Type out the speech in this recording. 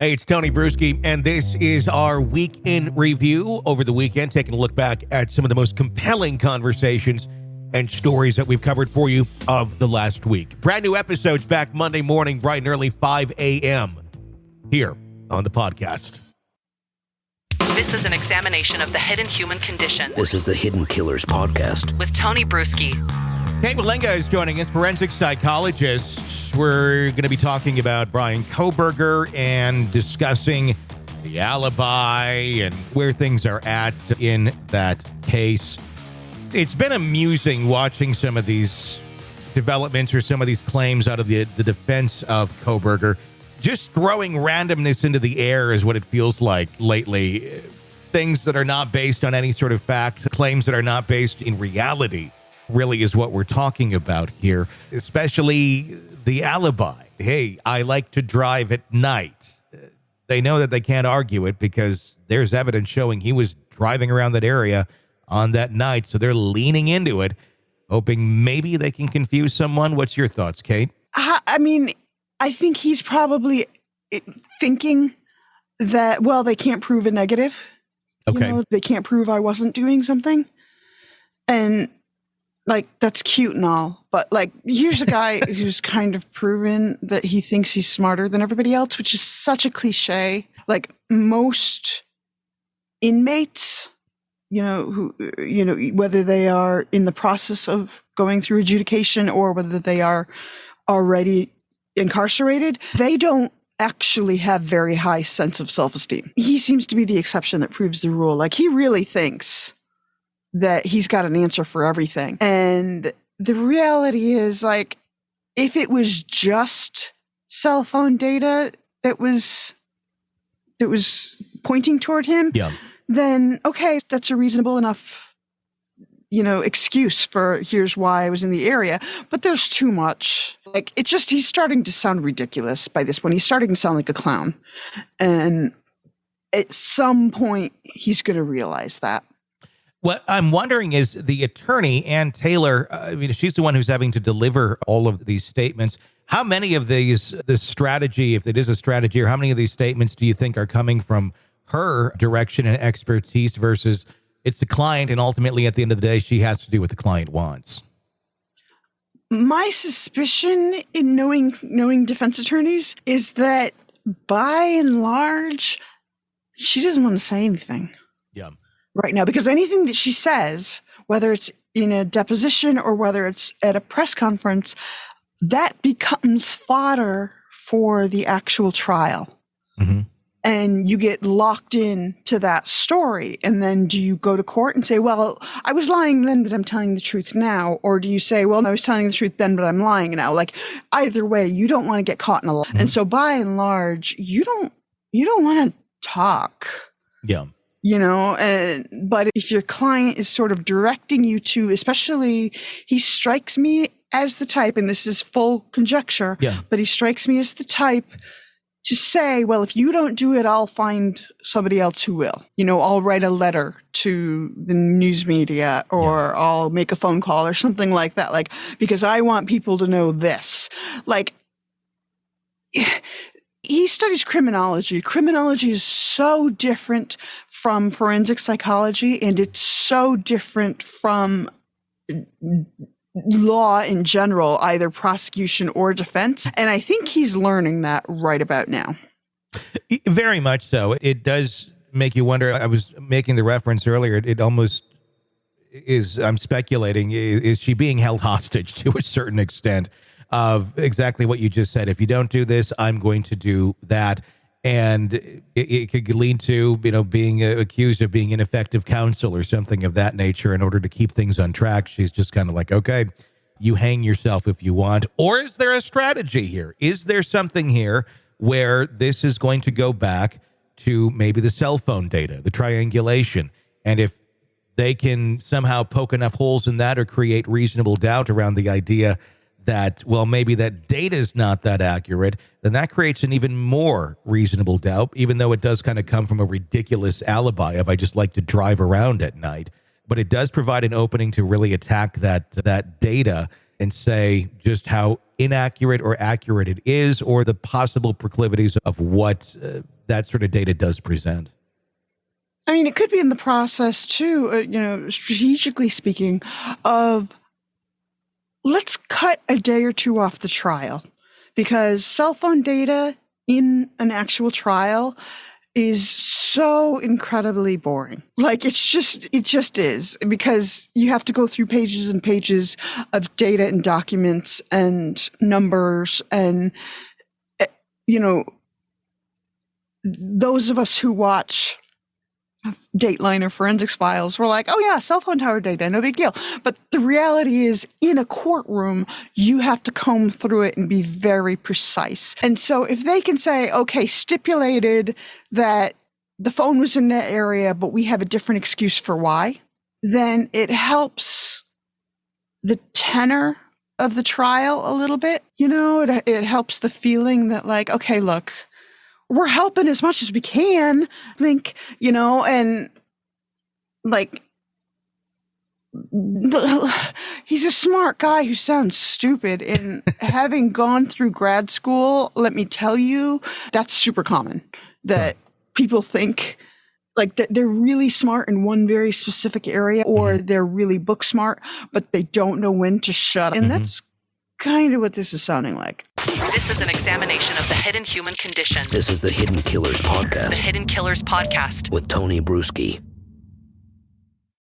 Hey, it's Tony Brueski, and this is our week in review over the weekend, taking a look back at some of the most compelling conversations and stories that we've covered for you of the last week. Brand new episodes back Monday morning, bright and early, 5 a.m. here on the podcast. This is an examination of the hidden human condition. This is the Hidden Killers podcast With Tony Brueski. Kate Malenga is joining us, forensic psychologist. We're going to be talking about Brian Kohberger and discussing the alibi and where things are at in that case. It's been amusing watching some of these developments or some of these claims out of the defense of Kohberger. Just throwing randomness into the air is what it feels like lately. Things that are not based on any sort of fact, claims that are not based in reality really is what we're talking about here, especially the alibi. Hey, I like to drive at night. They know that they can't argue it because there's evidence showing he was driving around that area on that night. So they're leaning into it, hoping maybe they can confuse someone. What's your thoughts, Kate? I think he's probably thinking that, well, they can't prove a negative. Okay. They can't prove I wasn't doing something. And that's cute and all, but here's a guy who's kind of proven that he thinks he's smarter than everybody else, which is such a cliche. Most inmates, whether they are in the process of going through adjudication or whether they are already incarcerated, they don't actually have very high sense of self-esteem. He seems to be the exception that proves the rule. He really thinks that he's got an answer for everything. And the reality is, if it was just cell phone data that was pointing toward him, then okay, that's a reasonable enough, excuse for here's why I was in the area. But there's too much. He's starting to sound ridiculous by this point. He's starting to sound like a clown. And at some point, he's going to realize that. What I'm wondering is the attorney, Ann Taylor, she's the one who's having to deliver all of these statements. How many of this strategy, if it is a strategy, or how many of these statements do you think are coming from her direction and expertise versus it's the client, and ultimately at the end of the day, she has to do what the client wants? My suspicion in knowing defense attorneys is that by and large, she doesn't want to say anything. Yeah. Right now, because anything that she says, whether it's in a deposition or whether it's at a press conference, that becomes fodder for the actual trial. Mm-hmm. And you get locked in to that story. And then do you go to court and say, well, I was lying then, but I'm telling the truth now? Or do you say, well, I was telling the truth then, but I'm lying now? Either way, you don't want to get caught in a lie. Mm-hmm. And so by and large, you don't want to talk. Yeah. But if your client is sort of directing you to, especially, he strikes me as the type, and this is full conjecture, but he strikes me as the type to say, well, if you don't do it, I'll find somebody else who will. I'll write a letter to the news media, or I'll make a phone call or something like that, because I want people to know this. He studies criminology. Criminology is so different from forensic psychology, and it's so different from law in general, either prosecution or defense. And I think he's learning that right about now. Very much so. It does make you wonder. I was making the reference earlier. It almost is, I'm speculating, is she being held hostage to a certain extent of exactly what you just said? If you don't do this, I'm going to do that. And it could lead to, being accused of being ineffective counsel or something of that nature in order to keep things on track. She's just kind of okay, you hang yourself if you want. Or is there a strategy here? Is there something here where this is going to go back to maybe the cell phone data, the triangulation? And if they can somehow poke enough holes in that or create reasonable doubt around the idea that, well, maybe that data is not that accurate, then that creates an even more reasonable doubt, even though it does kind of come from a ridiculous alibi of I just like to drive around at night. But it does provide an opening to really attack that data and say just how inaccurate or accurate it is, or the possible proclivities of what that sort of data does present? I mean, it could be in the process too, strategically speaking, of let's cut a day or two off the trial, because cell phone data in an actual trial is so incredibly boring. Like it just is, because you have to go through pages and pages of data and documents and numbers and, those of us who watch Dateline or Forensics Files, we're like, oh yeah, cell phone tower data, no big deal. But the reality is, in a courtroom, you have to comb through it and be very precise. And so if they can say, okay, stipulated that the phone was in that area, but we have a different excuse for why, then it helps the tenor of the trial a little bit. It helps the feeling that, like, okay, look, we're helping as much as we can, and like, he's a smart guy who sounds stupid. And having gone through grad school, let me tell you, that's super common, that people think like that they're really smart in one very specific area, or they're really book smart, but they don't know when to shut up. And that's kind of what this is sounding like. This is an examination of the hidden human condition. This is the Hidden Killers Podcast. The Hidden Killers Podcast. With Tony Brueski.